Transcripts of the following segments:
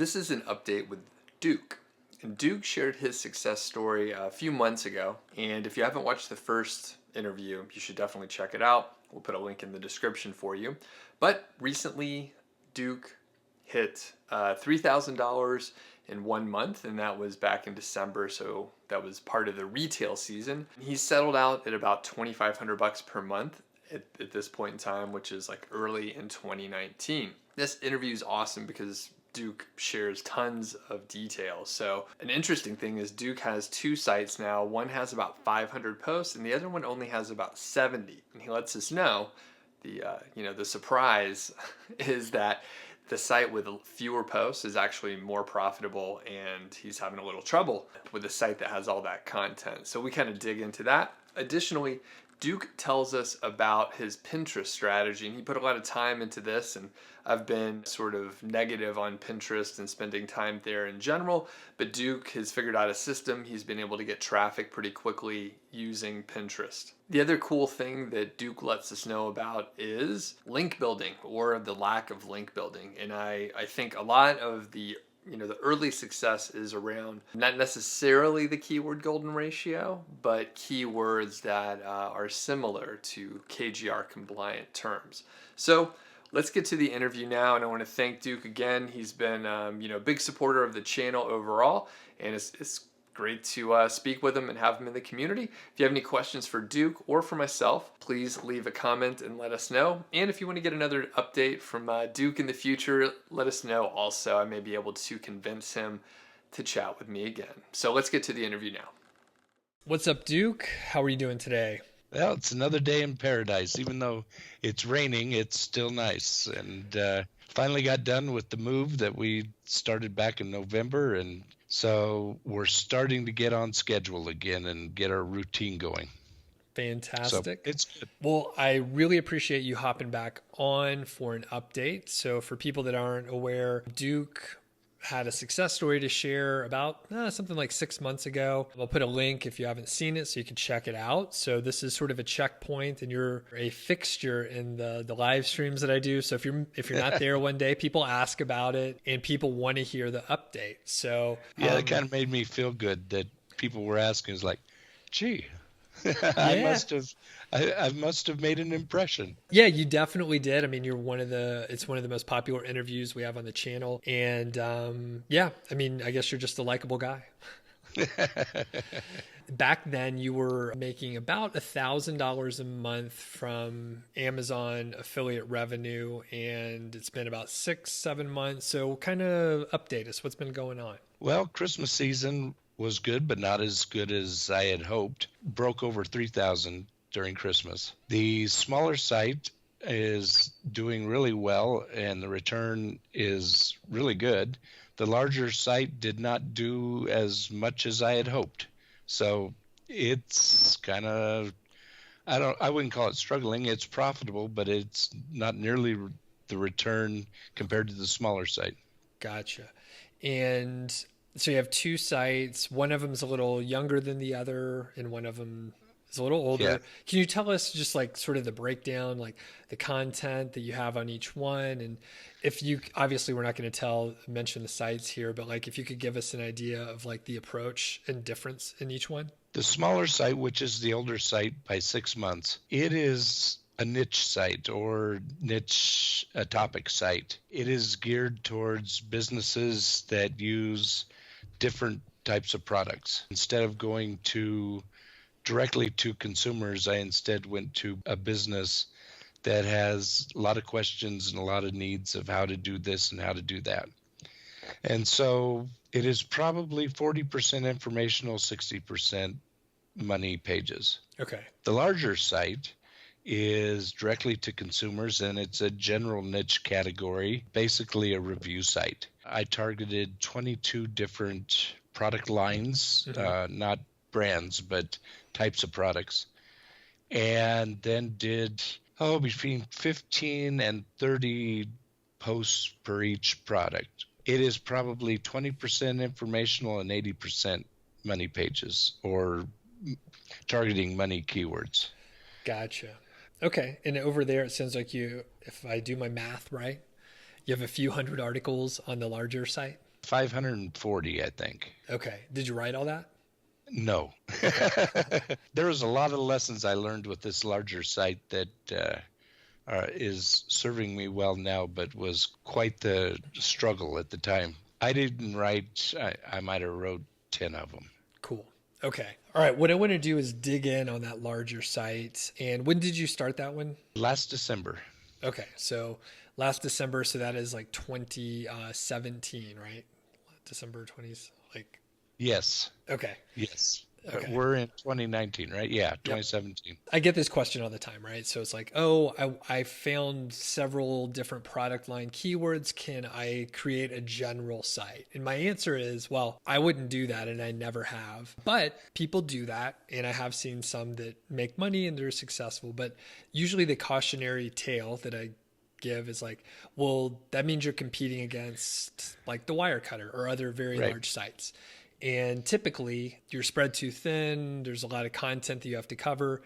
This is an update with Duke. And Duke shared his success story a few months ago. And if you haven't watched the first interview, you should definitely check it out. We'll put a link in the description for you. But recently, Duke hit $3,000 in 1 month, and that was back in December, so that was part of the retail season. He's settled out at about $2,500 per month at this point in time, which is like early in 2019. This interview is awesome because Duke shares tons of details. So an interesting thing is Duke has two sites now. One has about 500 posts and the other one only has about 70. And he lets us know the surprise is that the site with fewer posts is actually more profitable, and he's having a little trouble with the site that has all that content. So we kind of dig into that. Additionally, Duke tells us about his Pinterest strategy, and he put a lot of time into this, and I've been sort of negative on Pinterest and spending time there in general, but Duke has figured out a system. He's been able to get traffic pretty quickly using Pinterest. The other cool thing that Duke lets us know about is link building, or the lack of link building. And I think a lot of the early success is around not necessarily the keyword golden ratio, but keywords that are similar to KGR compliant terms. So let's get to the interview now, and I want to thank Duke again. He's been a big supporter of the channel overall, and it's great to speak with him and have him in the community. If you have any questions for Duke or for myself, please leave a comment and let us know. And if you want to get another update from Duke in the future, let us know also. I may be able to convince him to chat with me again. So let's get to the interview now. What's up, Duke? How are you doing today? Well, it's another day in paradise. Even though it's raining, it's still nice. And finally got done with the move that we started back in November, and so we're starting to get on schedule again and get our routine going. Fantastic. So it's good. Well, I really appreciate you hopping back on for an update. So for people that aren't aware, Duke had a success story to share about something like 6 months ago. I'll put a link if you haven't seen it so you can check it out. So this is sort of a checkpoint, and you're a fixture in the live streams that I do. So if you're not there one day, people ask about it and people want to hear the update. So yeah, it kind of made me feel good that people were asking. It's like, gee, yeah. I must have made an impression. Yeah, you definitely did. I mean, it's one of the most popular interviews we have on the channel. And I guess you're just a likable guy. Back then you were making about $1,000 a month from Amazon affiliate revenue, and it's been about 6-7 months. So kind of update us. What's been going on? Well, Christmas season was good, but not as good as I had hoped. Broke over 3,000 during Christmas. The smaller site is doing really well, and the return is really good. The larger site did not do as much as I had hoped. So it's kind of, I wouldn't call it struggling. It's profitable, but it's not nearly the return compared to the smaller site. Gotcha. And so you have two sites. One of them is a little younger than the other, and one of them is a little older. Yeah. Can you tell us just like sort of the breakdown, like the content that you have on each one? And if you, obviously we're not going to mention the sites here, but like if you could give us an idea of like the approach and difference in each one. The smaller site, which is the older site by 6 months, it is a niche site or a topic site. It is geared towards businesses that use different types of products. Instead of going directly to consumers, I instead went to a business that has a lot of questions and a lot of needs of how to do this and how to do that. And so it is probably 40% informational, 60% money pages. Okay. The larger site is directly to consumers, and it's a general niche category, basically a review site. I targeted 22 different product lines, not brands, but types of products, and then did between 15 and 30 posts per each product. It is probably 20% informational and 80% money pages, or targeting money keywords. Gotcha. Okay. And over there, it sounds like if I do my math right, you have a few hundred articles on the larger site. 540, I think. Okay. Did you write all that? No. Okay. There was a lot of lessons I learned with this larger site that is serving me well now, but was quite the struggle at the time. I didn't write, I might have wrote 10 of them. Cool. Okay. All right. What I want to do is dig in on that larger site. And when did you start that one? Last December. Okay. So last December. So that is like 2017, right? December 20s. Like, Yes. okay. Yes. Okay. We're in 2019, right? Yeah, 2017. I get this question all the time, right? So it's like, oh, I found several different product line keywords. Can I create a general site? And my answer is, well, I wouldn't do that, and I never have. But people do that, and I have seen some that make money and they're successful. But usually the cautionary tale that I give is like, well, that means you're competing against like the Wirecutter or other very large sites. And typically you're spread too thin. There's a lot of content that you have to cover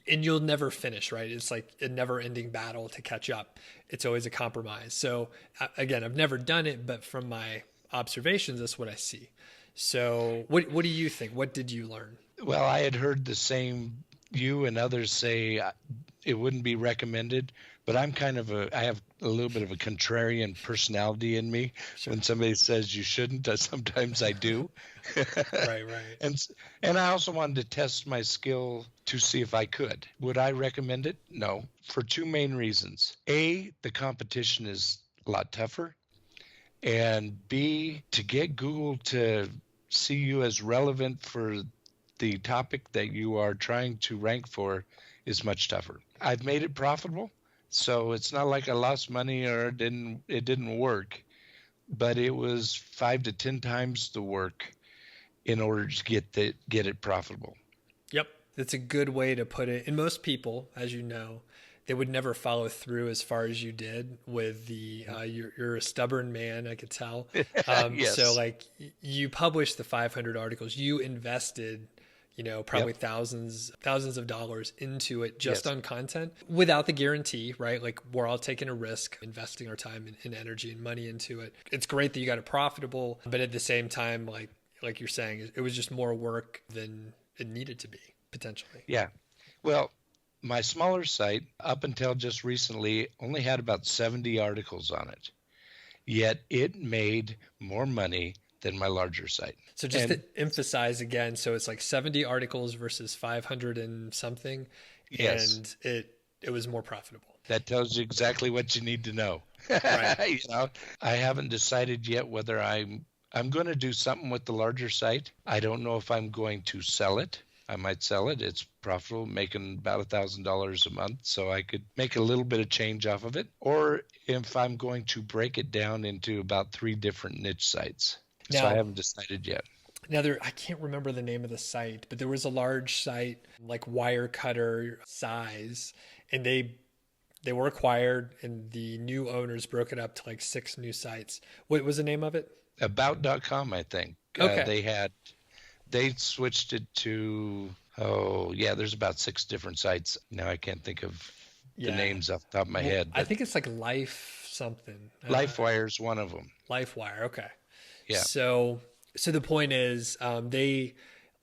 and you'll never finish, right? It's like a never ending battle to catch up. It's always a compromise. So again, I've never done it, but from my observations, that's what I see. So what do you think? What did you learn? Well, I had heard the same, you and others say it wouldn't be recommended, but I have a little bit of a contrarian personality in me. Sure. When somebody says you shouldn't, sometimes I do. Right. And I also wanted to test my skill to see if I could. Would I recommend it? No, for two main reasons. A, the competition is a lot tougher. And B, to get Google to see you as relevant for the topic that you are trying to rank for is much tougher. I've made it profitable, so it's not like I lost money or it didn't work, but it was 5 to 10 times the work in order to get it profitable. Yep, that's a good way to put it. And most people, as you know, they would never follow through as far as you did with the you're a stubborn man, I could tell. Yes. So like you published the 500 articles, you invested probably thousands of dollars into it just on content without the guarantee, right? Like we're all taking a risk, investing our time and energy and money into it. It's great that you got it profitable, but at the same time, like you're saying, it was just more work than it needed to be potentially. Yeah. Well, my smaller site up until just recently only had about 70 articles on it, yet it made more money than my larger site. So just to emphasize again, so it's like 70 articles versus 500 and something, and it was more profitable. That tells you exactly what you need to know. Right. I haven't decided yet whether I'm going to do something with the larger site. I don't know if I'm going to sell it. I might sell it. It's profitable, making about $1,000 a month, so I could make a little bit of change off of it. Or if I'm going to break it down into about 3 different niche sites. Now, so I haven't decided yet. Now, I can't remember the name of the site, but there was a large site like Wirecutter size, and they were acquired, and the new owners broke it up to like 6 new sites. What was the name of it? About.com, I think. Okay. They switched it to, there's about 6 different sites. Now I can't think of the names off the top of my head. I think it's like Life something. LifeWire's one of them. LifeWire, okay. Yeah. So the point is, they,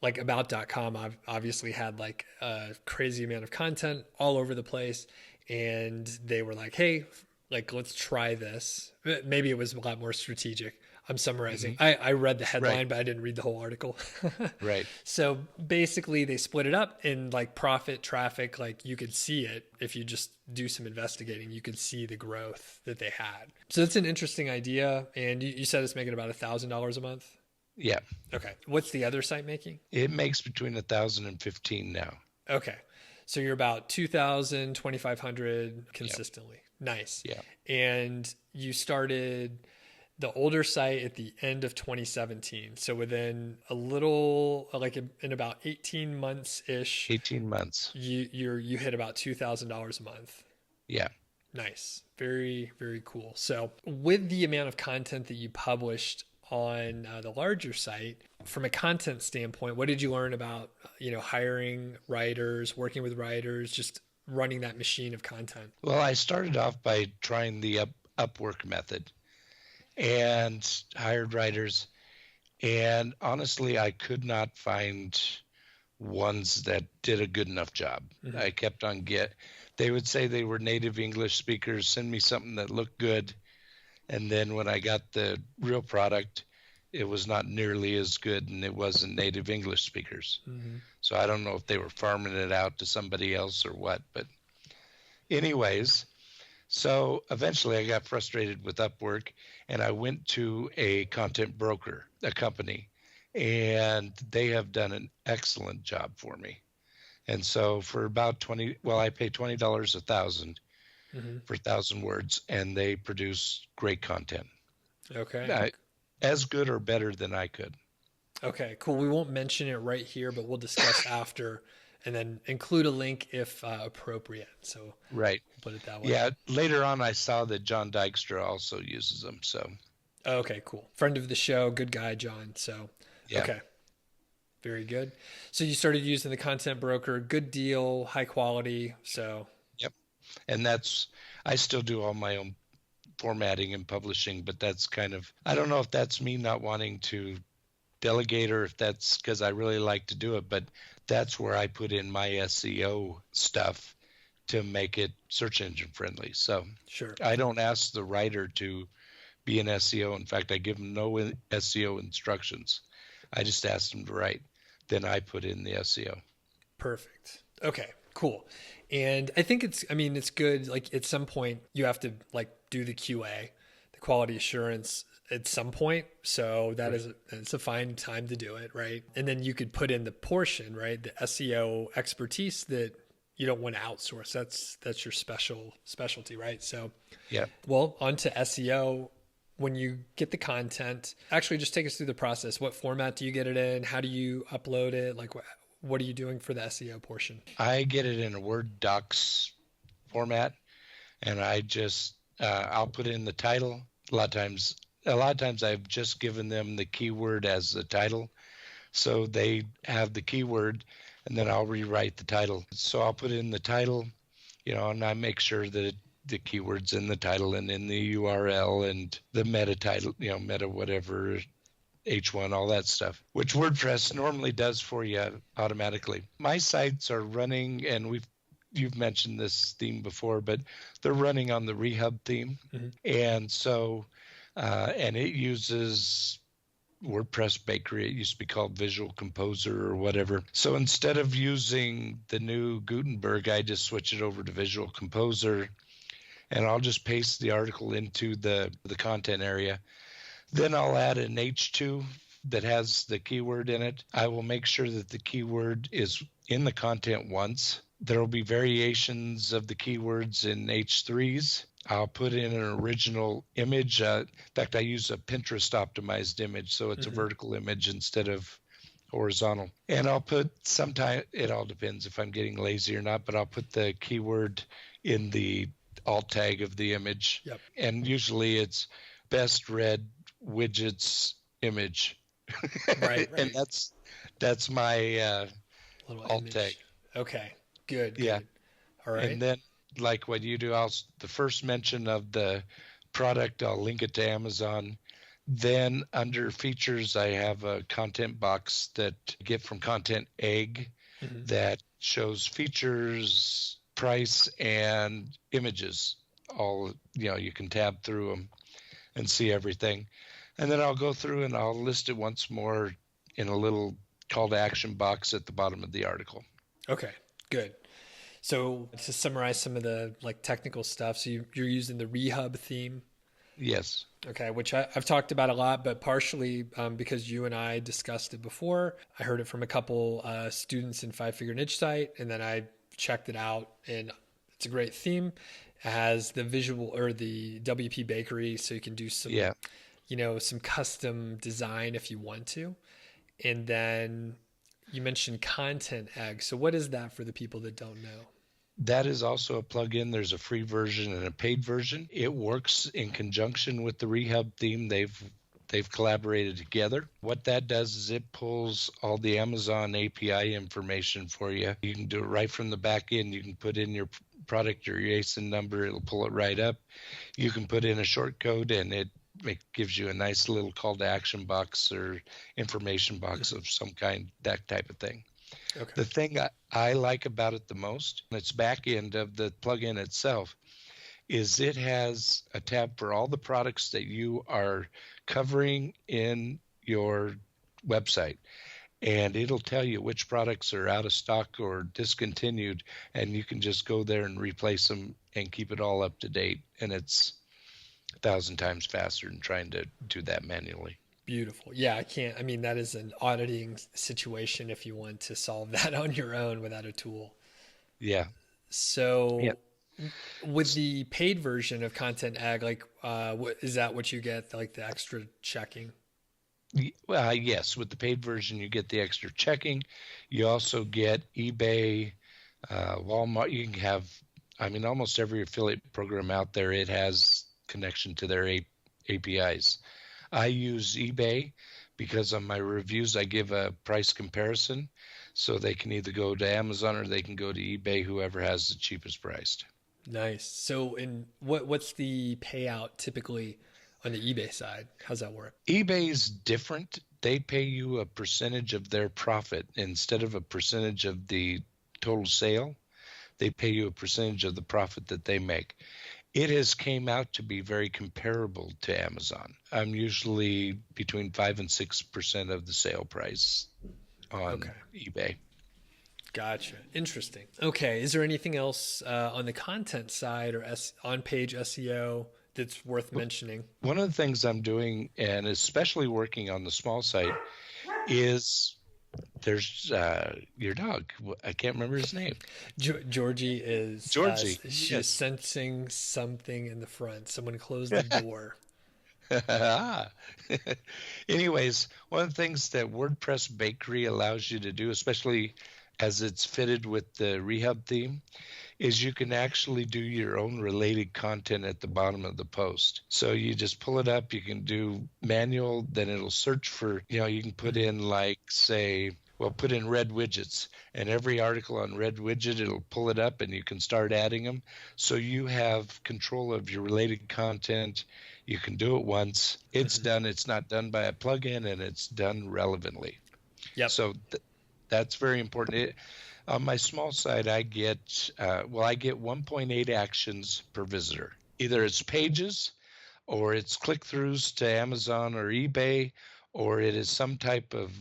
like About.com obviously had like a crazy amount of content all over the place. And they were like, hey, like, let's try this. Maybe it was a lot more strategic. I'm summarizing. Mm-hmm. I read the headline, but I didn't read the whole article. Right. So basically they split it up in like profit, traffic, like you could see it. If you just do some investigating, you could see the growth that they had. So it's an interesting idea. And you said it's making about $1,000 a month? Yeah. Okay. What's the other site making? It makes between 1,000 and 15 now. Okay. So you're about 2,000, 2,500 consistently. Yep. Nice. Yeah. And you started the older site at the end of 2017. So within a little, like in about 18 months ish. 18 months. You hit about $2,000 a month. Yeah. Nice. Very, very cool. So with the amount of content that you published on the larger site, from a content standpoint, what did you learn about, hiring writers, working with writers, just running that machine of content? Well, I started off by trying the Upwork method. and hired writers. And honestly, I could not find ones that did a good enough job. Mm-hmm. I kept on they would say they were native English speakers, send me something that looked good. And then when I got the real product, it was not nearly as good, and it wasn't native English speakers. Mm-hmm. So I don't know if they were farming it out to somebody else or what. But anyways, so eventually I got frustrated with Upwork, and I went to a content broker, a company, and they have done an excellent job for me. And so for about I pay $20 1,000 Mm-hmm. for 1,000 words, and they produce great content. Okay. As good or better than I could. Okay, cool. We won't mention it right here, but we'll discuss after, and then include a link if appropriate. So right, we'll put it that way. Yeah. Later on, I saw that John Dykstra also uses them. So. Okay, cool. Friend of the show, good guy, John. So. Yeah. Okay. Very good. So you started using the content broker, good deal, high quality. So. Yep. And I still do all my own formatting and publishing, but that's I don't know if that's me not wanting to delegate or if that's because I really like to do it, but that's where I put in my SEO stuff to make it search engine friendly. So sure. I don't ask the writer to be an SEO. In fact, I give them no SEO instructions. I just ask them to write. Then I put in the SEO. Perfect. Okay, cool. And I think it's good. Like at some point you have to do the QA, the quality assurance at some point. So that right. It's a fine time to do it. Right. And then you could put in the portion, right? The SEO expertise that you don't want to outsource. That's your specialty. Right. So, yeah. Well, on to SEO. When you get the content, actually just take us through the process. What format do you get it in? How do you upload it? Like what are you doing for the SEO portion? I get it in a Word docs format, and I just I'll put in the title. A lot of times I've just given them the keyword as the title, so they have the keyword, and then I'll rewrite the title. So I'll put in the title, and I make sure that the keywords in the title and in the URL and the meta title, meta whatever, H1, all that stuff, which WordPress normally does for you automatically. My sites are running, and you've mentioned this theme before, but they're running on the Rehub theme. Mm-hmm. And so, and it uses WordPress Bakery. It used to be called Visual Composer or whatever. So instead of using the new Gutenberg, I just switch it over to Visual Composer, and I'll just paste the article into the content area. Then I'll add an H2 that has the keyword in it. I will make sure that the keyword is in the content once. There will be variations of the keywords in H3s. I'll put in an original image. In fact, I use a Pinterest optimized image, so it's a vertical image instead of horizontal. And I'll put sometimes, it all depends if I'm getting lazy or not, but I'll put the keyword in the alt tag of the image. Yep. And usually it's best read widgets image. Right. And that's my little alt image tag. Okay, good. Yeah. All right. And then like what you do, the first mention of the product, I'll link it to Amazon. Then under features, I have a content box that I get from Content Egg that shows features, price, and images. All, you can tab through them and see everything. And then I'll go through and I'll list it once more in a little call to action box at the bottom of the article. Okay, good. So to summarize some of the technical stuff, so you're using the Rehub theme. Yes. Okay, which I've talked about a lot, but partially because you and I discussed it before. I heard it from a couple students in 5-Figure Niche Site, and then I checked it out, and it's a great theme. It has the visual or the WP Bakery, so you can do some, some custom design if you want to. And then you mentioned Content Egg. So what is that for the people that don't know? That is also a plugin. There's a free version and a paid version. It works in conjunction with the Rehub theme. They've collaborated together. What that does is it pulls all the Amazon API information for you. You can do it right from the back end. You can put in your product or your ASIN number. It'll pull it right up. You can put in a short code and it it gives you a nice little call to action box or information box of some kind, that type of thing. Okay. The thing I like about it the most, and its back end of the plugin itself, is it has a tab for all the products that you are covering in your website. And it'll tell you which products are out of stock or discontinued, and you can just go there and replace them and keep it all up to date. And it's 1,000 times faster than trying to do that manually. Beautiful. Yeah, I can't. I mean, that is an auditing situation if you want to solve that on your own without a tool. Yeah. So, with the paid version of Content Ag, like, is that what you get, like the extra checking? Yes, with the paid version, you get the extra checking. You also get eBay, Walmart. You can have, I mean, almost every affiliate program out there, it has connection to their APIs. I use eBay because on my reviews, I give a price comparison. So they can either go to Amazon or they can go to eBay, whoever has the cheapest priced. Nice. So, what's the payout typically on the eBay side? How's that work? eBay's different. They pay you a percentage of their profit instead of a percentage of the total sale. They pay you a percentage of the profit that they make. It has came out to be very comparable to Amazon. I'm usually between 5 and 6% of the sale price on eBay. Gotcha. Interesting. Okay. Is there anything else on the content side or on-page SEO that's worth mentioning? One of the things I'm doing, and especially working on the small site, is there's your dog. I can't remember his name. Georgie is. Georgie. She's sensing something in the front. Someone closed the door. Anyways, one of the things that WordPress Bakery allows you to do, especially as it's fitted with the Rehab theme, is you can actually do your own related content at the bottom of the post. So you just pull it up, you can do manual, then it'll search for, you can put in like, say, put in red widgets, and every article on red widget, it'll pull it up and you can start adding them. So you have control of your related content. You can do it once. It's done. It's not done by a plugin, and it's done relevantly. Yep. So that's very important. On my small site, I get 1.8 actions per visitor. Either it's pages, or it's click-throughs to Amazon or eBay, or it is some type of,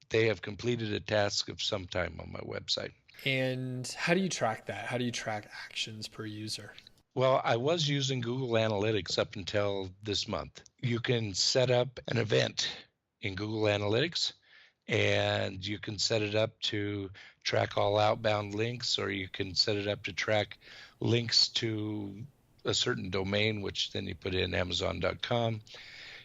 they have completed a task of some time on my website. And how do you track that? How do you track actions per user? Well, I was using Google Analytics up until this month. You can set up an event in Google Analytics, and you can set it up to track all outbound links, or you can set it up to track links to a certain domain, which then you put in Amazon.com.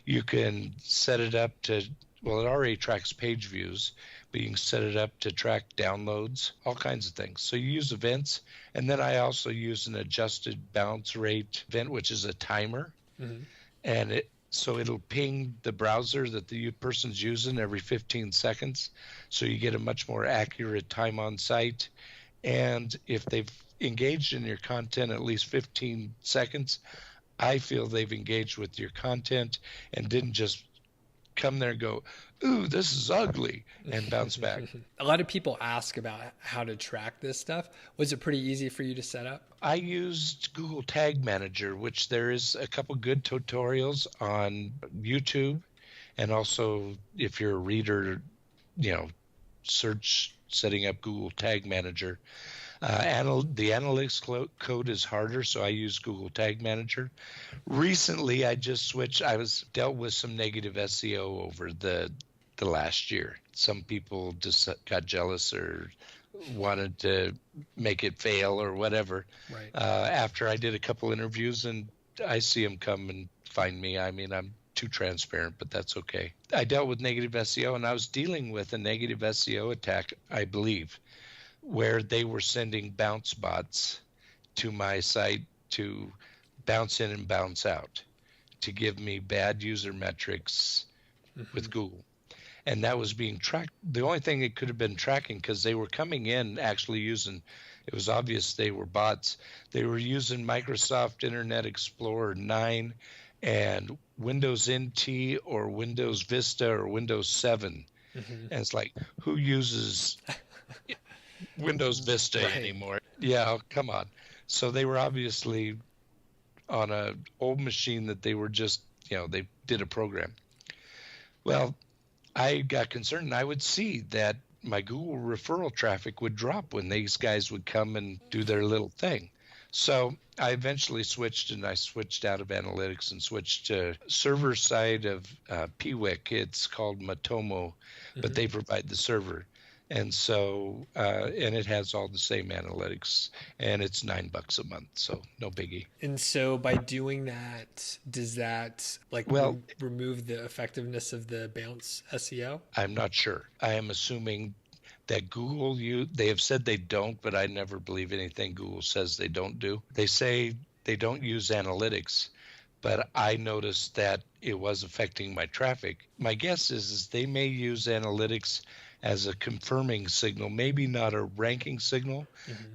You can set it up to, it already tracks page views, but you can set it up to track downloads, all kinds of things. So you use events, and then I also use an adjusted bounce rate event, which is a timer, and so it'll ping the browser that the person's using every 15 seconds, so you get a much more accurate time on site. And if they've engaged in your content at least 15 seconds, I feel they've engaged with your content and didn't just come there and go, ooh, this is ugly, and bounce back. A lot of people ask about how to track this stuff. Was it pretty easy for you to set up? I used Google Tag Manager, which there is a couple good tutorials on YouTube. And also, if you're a reader, search setting up Google Tag Manager. The analytics code is harder, so I use Google Tag Manager. Recently, I just switched. Dealt with some negative SEO over the last year. Some people just got jealous or wanted to make it fail or whatever. Right. After I did a couple interviews, and I see them come and find me. I mean, I'm too transparent, but that's okay. I dealt with negative SEO, and I was dealing with a negative SEO attack, I believe, where they were sending bounce bots to my site to bounce in and bounce out to give me bad user metrics with Google. And that was being tracked. The only thing it could have been tracking, because they were coming in actually using, it was obvious they were bots. They were using Microsoft Internet Explorer 9 and Windows NT or Windows Vista or Windows 7. Mm-hmm. And it's like, who uses Windows Vista Right. anymore? Yeah, come on. So they were obviously on a old machine that they were just, they did a program. Well, I got concerned, and I would see that my Google referral traffic would drop when these guys would come and do their little thing. So I eventually switched, and I switched out of analytics and switched to server side of PWIC. It's called Matomo, but they provide the server. And so, and it has all the same analytics, and it's $9 a month, so no biggie. And so by doing that, does that remove the effectiveness of the bounce SEO? I'm not sure. I am assuming that Google, they have said they don't, but I never believe anything Google says they don't do. They say they don't use analytics, but I noticed that it was affecting my traffic. My guess is they may use analytics as a confirming signal, maybe not a ranking signal,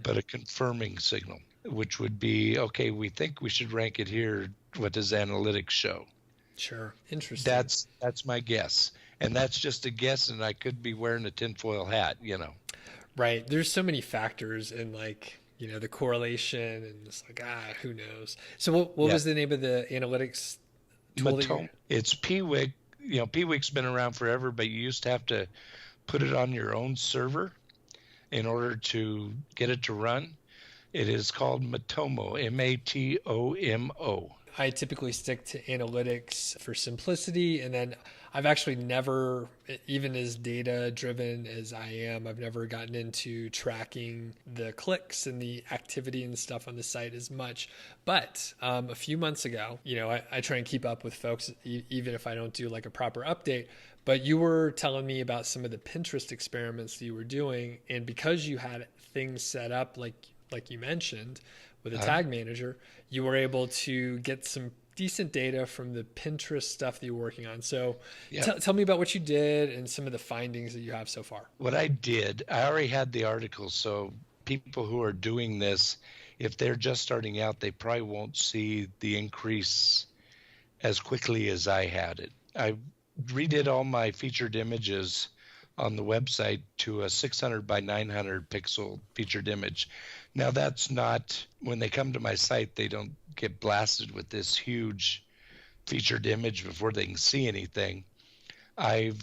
but a confirming signal, which would be, okay, we think we should rank it here. What does analytics show? Sure. Interesting. That's my guess. And that's just a guess, and I could be wearing a tinfoil hat, Right. There's so many factors in the correlation, and it's like, who knows? So what was the name of the analytics tool? It's PWIC. PWIC's been around forever, but you used to have to put it on your own server in order to get it to run. It is called Matomo, Matomo. I typically stick to analytics for simplicity, and then I've actually never, even as data driven as I am, I've never gotten into tracking the clicks and the activity and stuff on the site as much. But a few months ago, I try and keep up with folks, even if I don't do like a proper update. But you were telling me about some of the Pinterest experiments that you were doing, and because you had things set up like you mentioned with a tag manager, you were able to get some decent data from the Pinterest stuff that you're working on. So tell me about what you did and some of the findings that you have so far. What I did, I already had the article, so people who are doing this, if they're just starting out, they probably won't see the increase as quickly as I had it. I redid all my featured images on the website to a 600 by 900 pixel featured image. Now that's not, when they come to my site, they don't get blasted with this huge featured image before they can see anything. In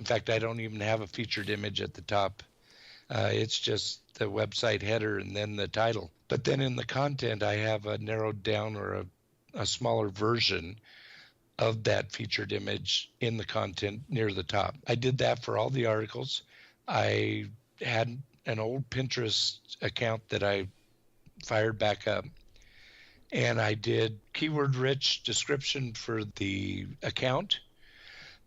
fact, I don't even have a featured image at the top. It's just the website header and then the title. But then in the content, I have a narrowed down or a smaller version of that featured image in the content near the top. I did that for all the articles. I had an old Pinterest account that I fired back up, and I did keyword rich description for the account.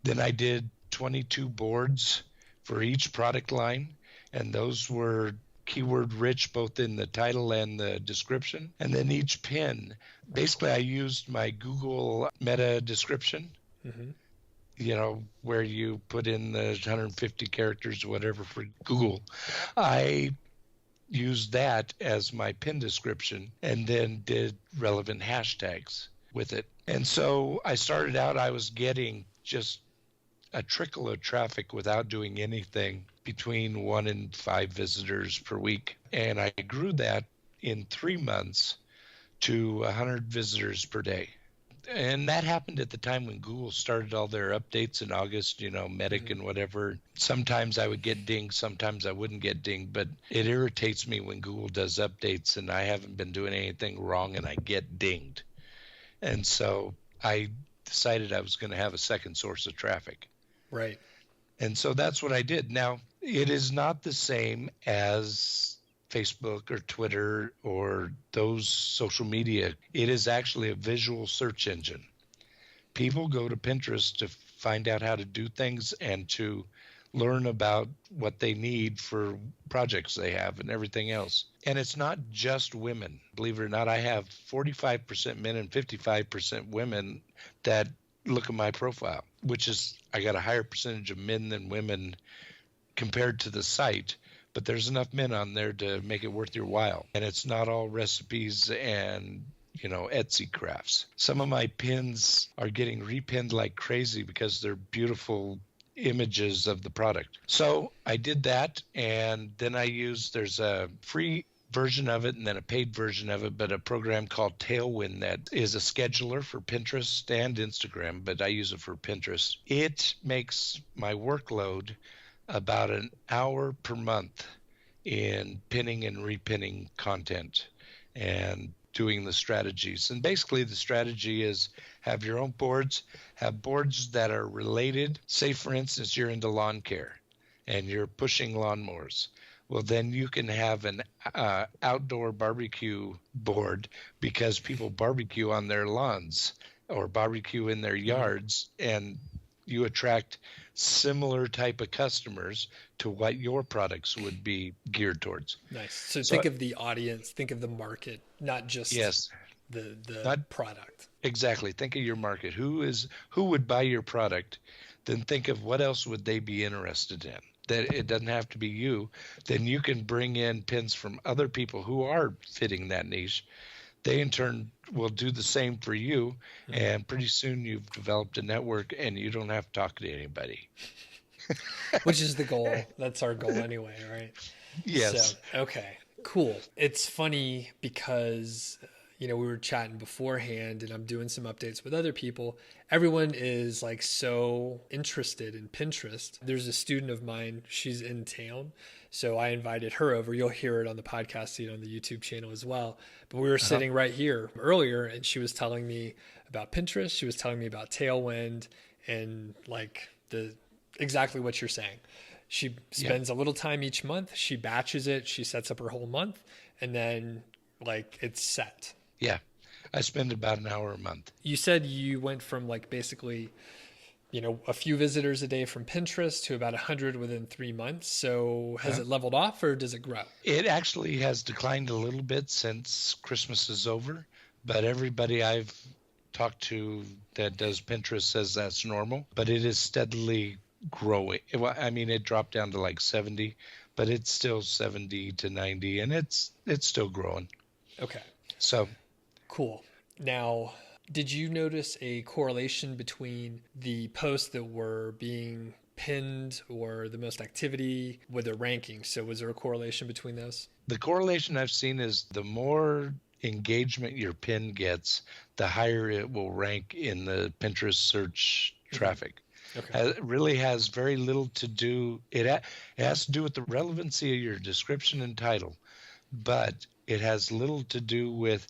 Then I did 22 boards for each product line, and those were keyword rich both in the title and the description. And then each pin, basically I used my Google meta description, where you put in the 150 characters or whatever for Google. I used that as my pin description and then did relevant hashtags with it. And so I started out, I was getting just a trickle of traffic without doing anything, between 1 and 5 visitors per week. And I grew that in 3 months to 100 visitors per day. And that happened at the time when Google started all their updates in August, Medic and whatever. Sometimes I would get dinged, sometimes I wouldn't get dinged, but it irritates me when Google does updates and I haven't been doing anything wrong and I get dinged. And so I decided I was going to have a second source of traffic. Right. And so that's what I did. Now, it is not the same as Facebook or Twitter or those social media. It is actually a visual search engine. People go to Pinterest to find out how to do things and to learn about what they need for projects they have and everything else. And it's not just women. Believe it or not, I have 45% men and 55% women that look at my profile, which is, I got a higher percentage of men than women compared to the site, but there's enough men on there to make it worth your while. And it's not all recipes and Etsy crafts. Some of my pins are getting repinned like crazy because they're beautiful images of the product. So I did that, and then there's a free version of it and then a paid version of it, but a program called Tailwind that is a scheduler for Pinterest and Instagram, but I use it for Pinterest. It makes my workload about an hour per month in pinning and repinning content and doing the strategies. And basically the strategy is have your own boards, have boards that are related. Say, for instance, you're into lawn care and you're pushing lawnmowers. Well, then you can have an outdoor barbecue board because people barbecue on their lawns or barbecue in their yards, and you attract similar type of customers to what your products would be geared towards. Nice. So think of the audience, think of the market, not just the not product. Exactly. Think of your market. Who would buy your product? Then think of what else would they be interested in. That it doesn't have to be you. Then you can bring in pins from other people who are fitting that niche. They in turn will do the same for you, and pretty soon you've developed a network and you don't have to talk to anybody. Which is the goal. That's our goal anyway, right? Yes. So, okay, cool. It's funny because, we were chatting beforehand and I'm doing some updates with other people. Everyone is like so interested in Pinterest. There's a student of mine, she's in town. So I invited her over. You'll hear it on the podcast feed on the YouTube channel as well. But we were sitting right here earlier and she was telling me about Pinterest. She was telling me about Tailwind and like exactly what you're saying. She spends a little time each month. She batches it. She sets up her whole month and then like it's set. Yeah. I spend about an hour a month. You said you went from like basically, a few visitors a day from Pinterest to about 100 within 3 months. So has it leveled off or does it grow? It actually has declined a little bit since Christmas is over, but everybody I've talked to that does Pinterest says that's normal, but it is steadily growing. It dropped down to like 70, but it's still 70 to 90 and it's still growing. Okay. So cool. Now, did you notice a correlation between the posts that were being pinned or the most activity with their rankings? So was there a correlation between those? The correlation I've seen is the more engagement your pin gets, the higher it will rank in the Pinterest search traffic. Okay. It really has very little to do. It has to do with the relevancy of your description and title, but it has little to do with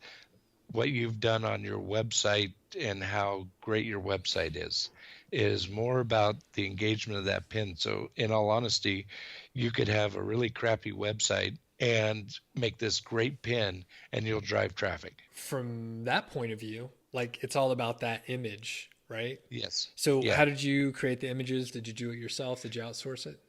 what you've done on your website and how great your website is. It is more about the engagement of that pin. So in all honesty, you could have a really crappy website and make this great pin and you'll drive traffic. From that point of view, like it's all about that image, right? Yes. So how did you create the images? Did you do it yourself? Did you outsource it?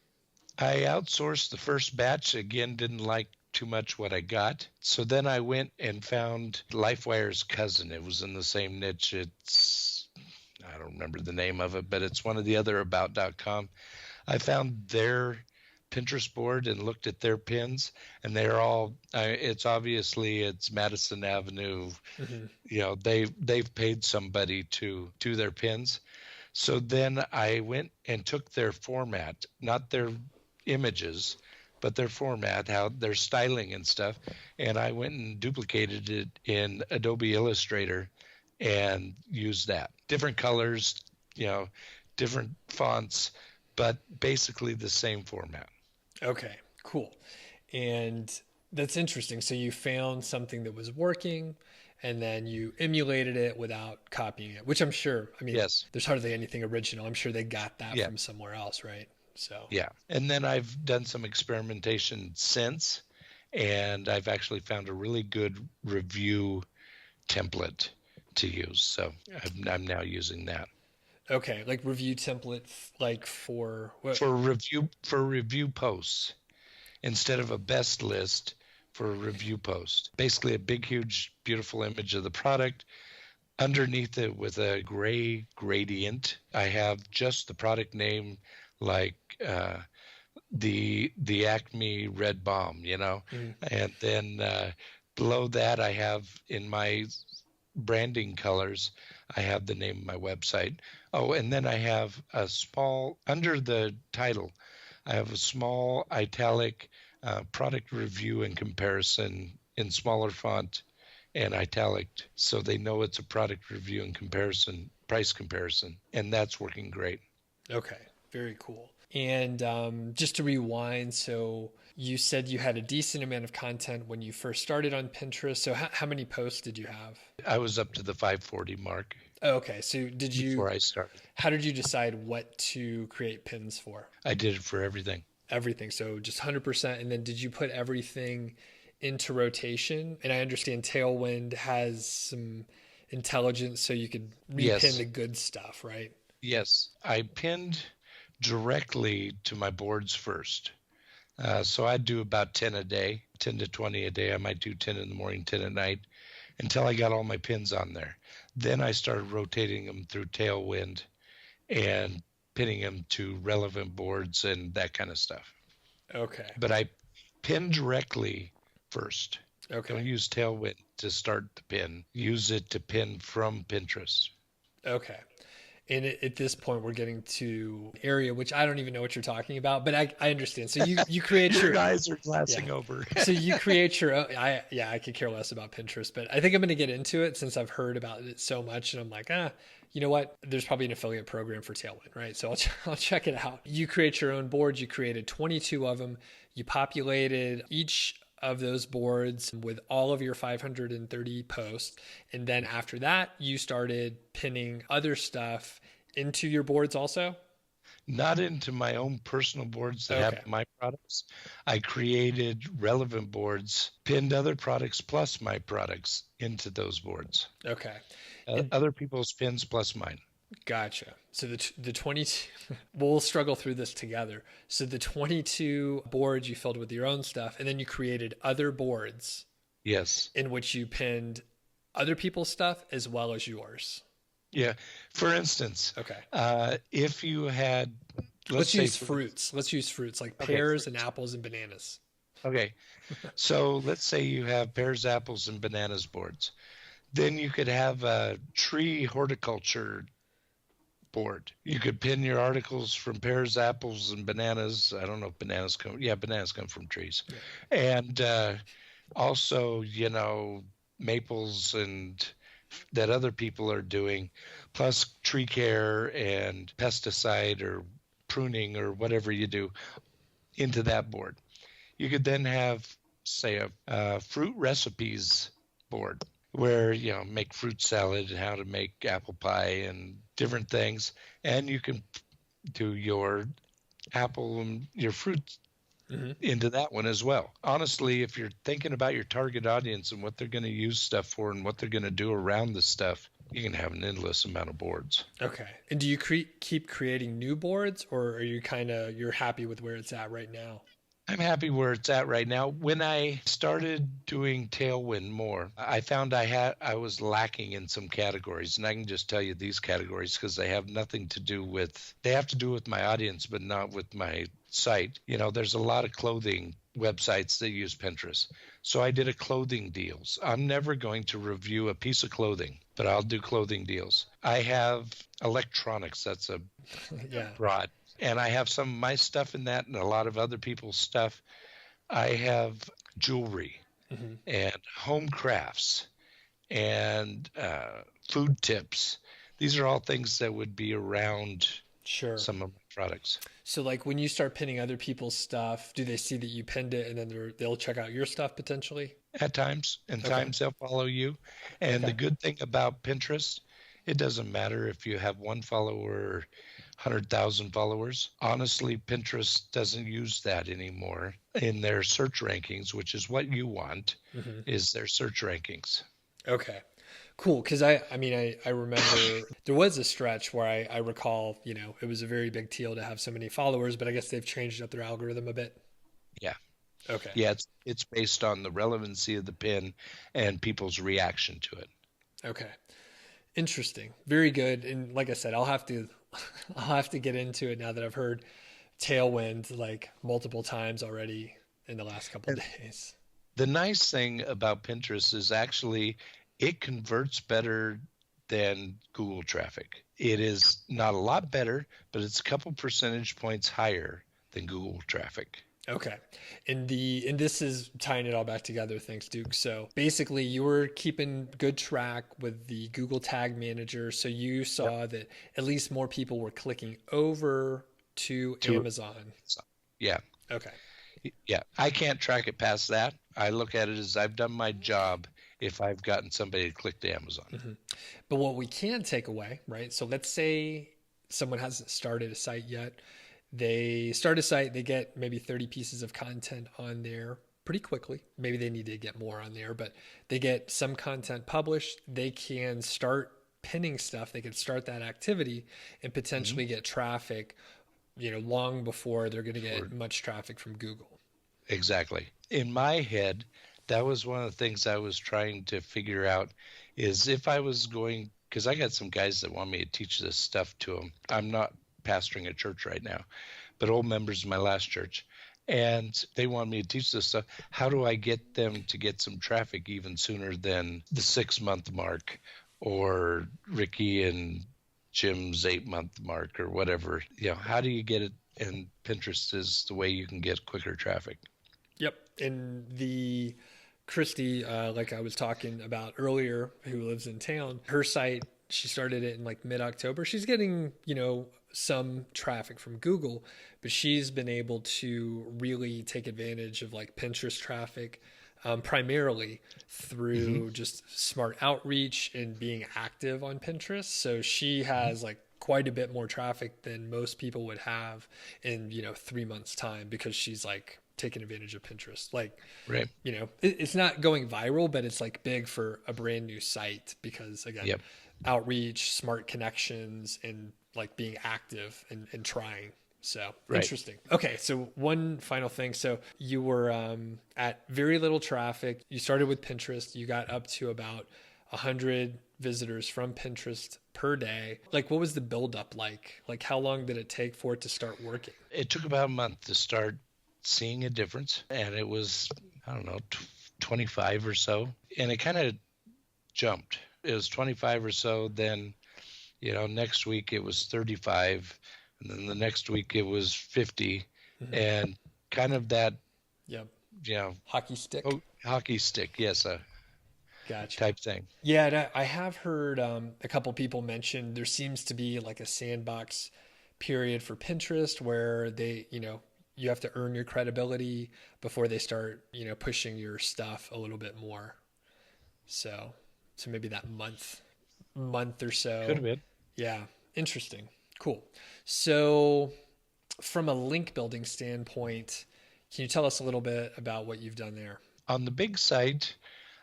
I outsourced the first batch. Again, didn't like too much what I got. So then I went and found LifeWire's cousin. It was in the same niche. I don't remember the name of it, but it's one of the other about.com. I found their Pinterest board and looked at their pins, and they're all, it's Madison Avenue. They've paid somebody to do their pins. So then I went and took their format, not their images, but their format, how their styling and stuff. And I went and duplicated it in Adobe Illustrator and used that. Different colors, different fonts, but basically the same format. Okay, cool. And that's interesting. So you found something that was working and then you emulated it without copying it, which I'm sure, yes. There's hardly anything original. I'm sure they got that from somewhere else, right? So yeah. And then I've done some experimentation since, and I've actually found a really good review template to use. So I'm now using that. Okay, like review template, like for what? For review posts, instead of a best list, for a review post. Basically, a big, huge, beautiful image of the product. Underneath it, with a gray gradient, I have just the product name, like the Acme Red Balm, and then below that, I have in my branding colors, I have the name of my website. Oh, and then I have a small, under the title, I have a small italic product review and comparison in smaller font and italic, so they know it's a product review and comparison, price comparison, and that's working great. Okay, very cool. And just to rewind, so you said you had a decent amount of content when you first started on Pinterest. So how many posts did you have? I was up to the 540 mark. Oh, okay, so before I started. How did you decide what to create pins for? I did it for everything. Everything, so just 100%. And then did you put everything into rotation? And I understand Tailwind has some intelligence, so you could repin the good stuff, right? Yes, I pinned directly to my boards first. So I'd do about 10 a day, 10 to 20 a day. I might do 10 in the morning, 10 at night, until I got all my pins on there. Then I started rotating them through Tailwind and pinning them to relevant boards and that kind of stuff. Okay. But I pin directly first. Okay. Don't use Tailwind to start the pin. Use it to pin from Pinterest. Okay. And at this point, we're getting to area, which I don't even know what you're talking about, but I understand. So you create your eyes are glassing over. So you create your own. I could care less about Pinterest, but I think I'm going to get into it since I've heard about it so much, and I'm like, you know what? There's probably an affiliate program for Tailwind, right? So I'll check it out. You create your own boards. You created 22 of them. You populated each of those boards with all of your 530 posts. And then after that, you started pinning other stuff into your boards also? Not into my own personal boards that have my products. I created relevant boards, pinned other products plus my products into those boards. Okay. Other people's pins plus mine. Gotcha. So the 22, we'll struggle through this together. So the 22 boards you filled with your own stuff, and then you created other boards. Yes. In which you pinned other people's stuff as well as yours. Yeah. For instance, if you had, let's use fruits. Let's use fruits like pears and apples and bananas. Okay. So let's say you have pears, apples, and bananas boards. Then you could have a tree horticulture board. You could pin your articles from pears, apples, and bananas. I don't know if bananas come. Yeah, bananas come from trees. Yeah. And also, maples and that other people are doing, plus tree care and pesticide or pruning or whatever you do into that board. You could then have, say, a fruit recipes board where, make fruit salad and how to make apple pie and different things. And you can do your apple and your fruit into that one as well. Honestly, if you're thinking about your target audience and what they're going to use stuff for and what they're going to do around the stuff, you can have an endless amount of boards. Okay. And do you keep creating new boards, or are you you're happy with where it's at right now? I'm happy where it's at right now. When I started doing Tailwind more, I found I was lacking in some categories, and I can just tell you these categories because they have nothing to do with, they have to do with my audience, but not with my site. There's a lot of clothing websites that use Pinterest. So I did a clothing deals. I'm never going to review a piece of clothing, but I'll do clothing deals. I have electronics. That's a broad. And I have some of my stuff in that and a lot of other people's stuff. I have jewelry and home crafts and food tips. These are all things that would be around some of my products. So like when you start pinning other people's stuff, do they see that you pinned it and then they'll check out your stuff potentially? At times. And times they'll follow you. And the good thing about Pinterest, it doesn't matter if you have one follower or 100,000 followers. Honestly, Pinterest doesn't use that anymore in their search rankings, which is what you want, is their search rankings. Okay, cool. Because I remember there was a stretch where I recall, it was a very big deal to have so many followers, but I guess they've changed up their algorithm a bit. Yeah. Okay. Yeah, it's based on the relevancy of the pin and people's reaction to it. Okay. Interesting. Very good. And like I said, I'll have to get into it now that I've heard Tailwind like multiple times already in the last couple of days. The nice thing about Pinterest is actually it converts better than Google traffic. It is not a lot better, but it's a couple percentage points higher than Google traffic. Okay. And this is tying it all back together. Thanks, Duke. So basically you were keeping good track with the Google Tag Manager. So you saw that at least more people were clicking over to Amazon. Yeah. Okay. Yeah. I can't track it past that. I look at it as I've done my job if I've gotten somebody to click to Amazon. Mm-hmm. But what we can take away, right? So let's say someone hasn't started a site yet. They start a site, they get maybe 30 pieces of content on there pretty quickly. Maybe they need to get more on there, but they get some content published. They can start pinning stuff. They can start that activity and potentially get traffic, long before they're going to get much traffic from Google. Exactly. In my head, that was one of the things I was trying to figure out is if I was going, because I got some guys that want me to teach this stuff to them. I'm not pastoring a church right now, but old members of my last church, and they want me to teach this stuff. How do I get them to get some traffic even sooner than the 6-month mark or Ricky and Jim's 8-month mark or whatever? How do you get it? And Pinterest is the way you can get quicker traffic. Yep. And the Christy, like I was talking about earlier, who lives in town, her site, she started it in like mid-October. She's getting, some traffic from Google, but she's been able to really take advantage of like Pinterest traffic, primarily through just smart outreach and being active on Pinterest. So she has like quite a bit more traffic than most people would have in, 3 months time, because she's like taking advantage of Pinterest. Like, right. It's not going viral, but it's like big for a brand new site because again, outreach, smart connections, and like being active and trying. So interesting. Okay. So one final thing. So you were at very little traffic. You started with Pinterest. You got up to about 100 visitors from Pinterest per day. Like, what was the buildup like? Like, how long did it take for it to start working? It took about a month to start seeing a difference. And it was, 25 or so. And it kind of jumped. It was 25 or so. Then, next week it was 35. And then the next week it was 50. And kind of that, hockey stick. Oh, hockey stick. Yes. Gotcha. Type thing. Yeah. And I have heard a couple people mention there seems to be like a sandbox period for Pinterest where they, you have to earn your credibility before they start, pushing your stuff a little bit more. So maybe that month or so. Could have been. Yeah. Interesting. Cool. So from a link building standpoint, can you tell us a little bit about what you've done there? On the big site,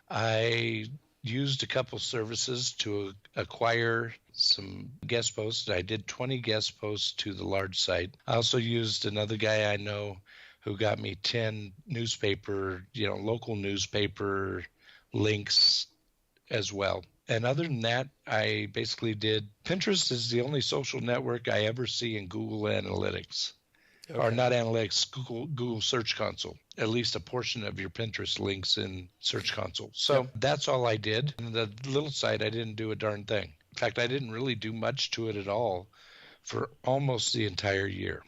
I used a couple services to acquire some guest posts. I did 20 guest posts to the large site. I also used another guy I know who got me 10 newspaper, local newspaper links as well. And other than that, I basically did. Pinterest is the only social network I ever see in Google Analytics. Okay. Or not analytics, Google Search Console. At least a portion of your Pinterest links in Search Console. So that's all I did. And the little site, I didn't do a darn thing. In fact, I didn't really do much to it at all for almost the entire year.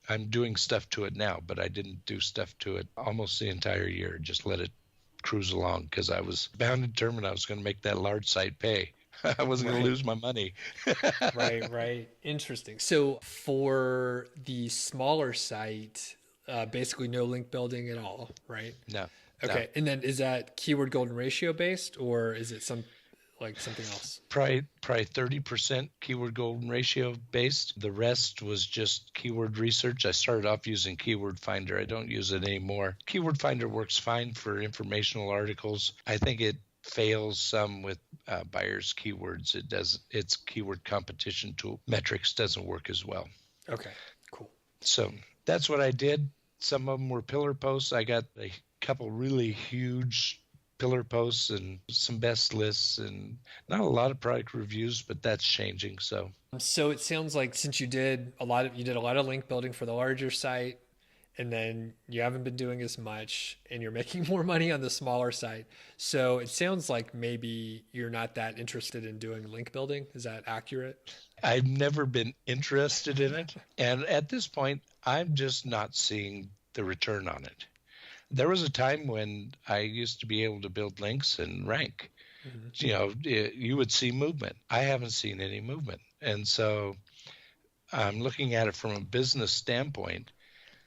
I'm doing stuff to it now, but I didn't do stuff to it almost the entire year. Just let it cruise along because I was bound and determined I was going to make that large site pay. I wasn't going to lose my money. Right. Interesting. So for the smaller site, basically no link building at all, right? No. Okay. No. And then is that keyword golden ratio based, or is it something else? Probably 30% keyword golden ratio based. The rest was just keyword research. I started off using Keyword Finder. I don't use it anymore. Keyword Finder works fine for informational articles. I think it fails some with buyers' keywords. Its keyword competition tool metrics doesn't work as well. Okay, cool. So that's what I did. Some of them were pillar posts. I got a couple really huge pillar posts and some best lists and not a lot of product reviews, but that's changing. So it sounds like since you did a lot of link building for the larger site, and then you haven't been doing as much and you're making more money on the smaller site. So it sounds like maybe you're not that interested in doing link building. Is that accurate? I've never been interested in it. And at this point, I'm just not seeing the return on it. There was a time when I used to be able to build links and rank. You would see movement. I haven't seen any movement. And so I'm looking at it from a business standpoint,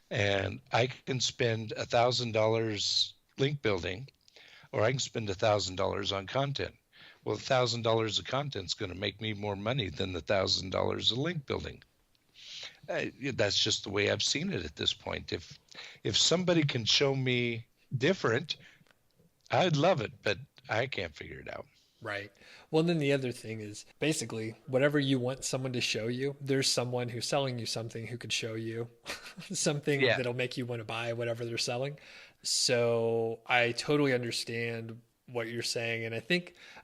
and I can spend $1,000 link building, or I can spend $1,000 on content. Well, $1,000 of content is going to make me more money than the $1,000 of link building. That's just the way I've seen it at this point. If somebody can show me different, I'd love it, but I can't figure it out. Right. Well, then the other thing is basically whatever you want someone to show you, there's someone who's selling you something who could show you something that'll make you want to buy whatever they're selling. So I totally understand what you're saying. And I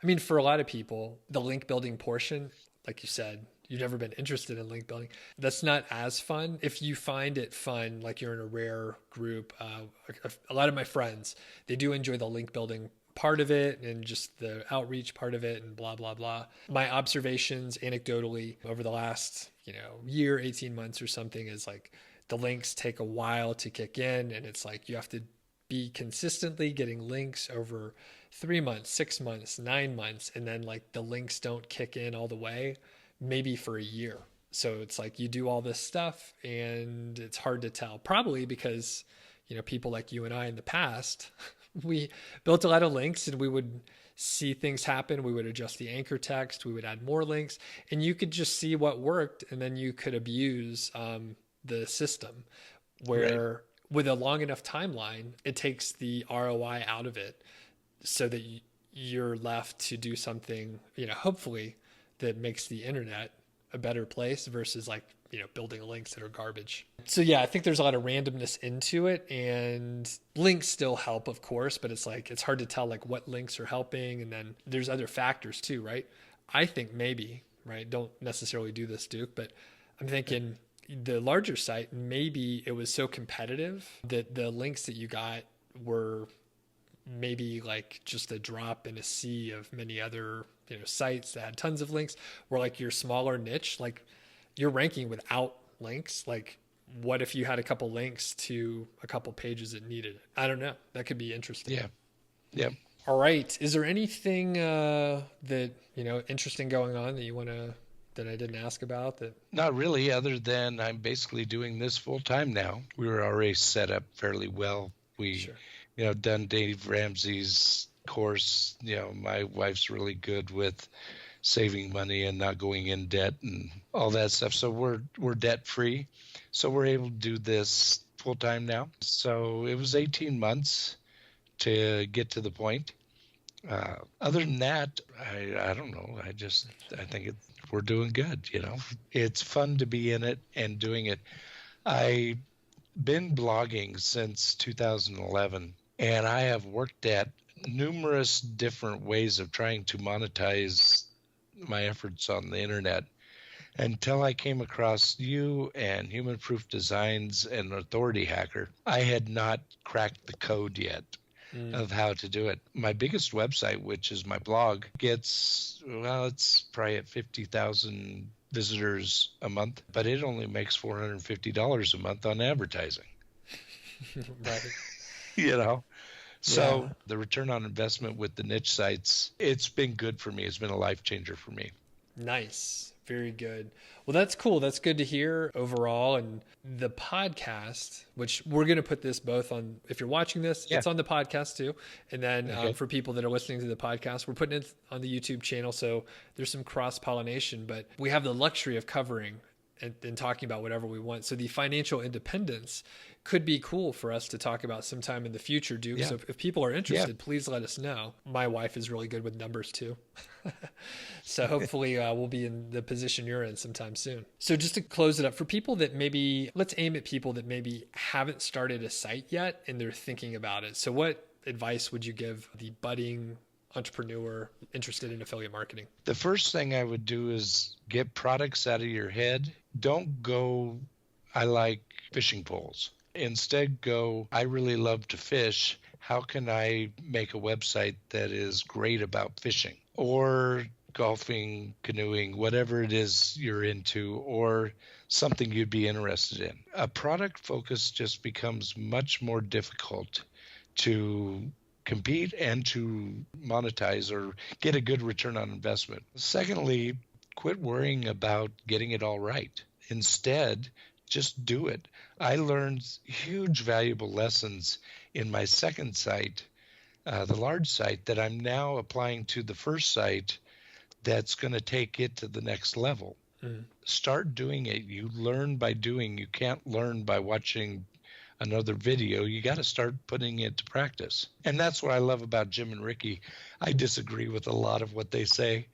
mean, for a lot of people, the link building portion, like you said, you've never been interested in link building. That's not as fun. If you find it fun, like you're in a rare group, a lot of my friends, they do enjoy the link building part of it and just the outreach part of it and blah, blah, blah. My observations anecdotally over the last, year, 18 months or something is like the links take a while to kick in, and it's like you have to be consistently getting links over 3 months, 6 months, 9 months, and then like the links don't kick in all the way, maybe for a year. So it's like you do all this stuff and it's hard to tell, probably because, people like you and I in the past, we built a lot of links and we would see things happen. We would adjust the anchor text. We would add more links, and you could just see what worked. And then you could abuse the system where with a long enough timeline, it takes the ROI out of it so that you're left to do something, hopefully that makes the internet a better place versus like, building links that are garbage. So yeah, I think there's a lot of randomness into it, and links still help, of course, but it's hard to tell like what links are helping. And then there's other factors too, right? I think maybe, right? Don't necessarily do this, Duke, but I'm thinking the larger site, maybe it was so competitive that the links that you got were maybe like just a drop in a sea of many other, sites that had tons of links, where like your smaller niche, like you're ranking without links. Like what if you had a couple links to a couple pages that needed it? I don't know. That could be interesting. Yeah. Yeah. All right. Is there anything that, interesting going on that you want to, that I didn't ask about? That Not really, other than I'm basically doing this full time now. We were already set up fairly well. We, done Dave Ramsey's course. My wife's really good with saving money and not going in debt and all that stuff. So we're debt free. So we're able to do this full time now. So it was 18 months to get to the point. Other than that, I don't know. I think we're doing good. It's fun to be in it and doing it. I've been blogging since 2011, and I have worked at numerous different ways of trying to monetize my efforts on the internet until I came across you and Human Proof Designs and Authority Hacker. I had not cracked the code yet of how to do it. My biggest website, which is my blog, it's probably at 50,000 visitors a month, but it only makes $450 a month on advertising. Right. So the return on investment with the niche sites, it's been good for me. It's been a life changer for me. Nice. Very good. Well, that's cool. That's good to hear overall. And the podcast, which we're going to put this both on, if you're watching this, it's on the podcast too. And then for people that are listening to the podcast, we're putting it on the YouTube channel. So there's some cross-pollination, but we have the luxury of covering and talking about whatever we want. So the financial independence could be cool for us to talk about sometime in the future, Duke. So if people are interested, please let us know. My wife is really good with numbers too. So hopefully we'll be in the position you're in sometime soon. So just to close it up, for people that let's aim at people that maybe haven't started a site yet and they're thinking about it. So what advice would you give the budding entrepreneur interested in affiliate marketing? The first thing I would do is get products out of your head. Don't go, I like fishing poles. Instead, go, I really love to fish. How can I make a website that is great about fishing or golfing, canoeing, whatever it is you're into, or something you'd be interested in? A product focus just becomes much more difficult to compete and to monetize or get a good return on investment. Secondly, quit worrying about getting it all right. Instead, just do it. I learned huge valuable lessons in my second site, the large site, that I'm now applying to the first site that's going to take it to the next level. Start doing it. You learn by doing. You can't learn by watching another video. You got to start putting it to practice. And that's what I love about Jim and Ricky. I disagree with a lot of what they say,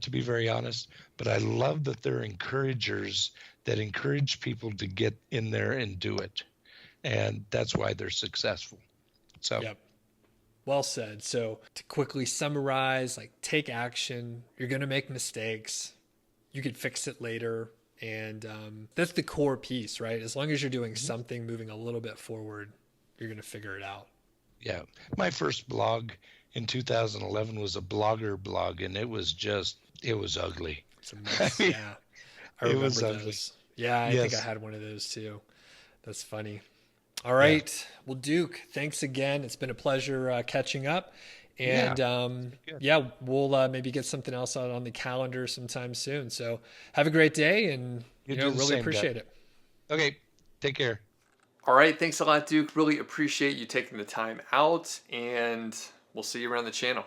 to be very honest, but I love that they're encouragers that encourage people to get in there and do it. And that's why they're successful. So, Yep. Well said. So to quickly summarize, like, take action. You're going to make mistakes. You could fix it later. And that's the core piece, right? As long as you're doing something, moving a little bit forward, you're going to figure it out. Yeah. My first blog in 2011 was a blogger blog, and it was ugly. It's a mess. Yeah. I remember those. Yeah, I think I had one of those too. That's funny. All right. Yeah. Well, Duke, thanks again. It's been a pleasure catching up. And we'll maybe get something else out on the calendar sometime soon. So have a great day, and really appreciate it. Okay. Take care. All right. Thanks a lot, Duke. Really appreciate you taking the time out, and we'll see you around the channel.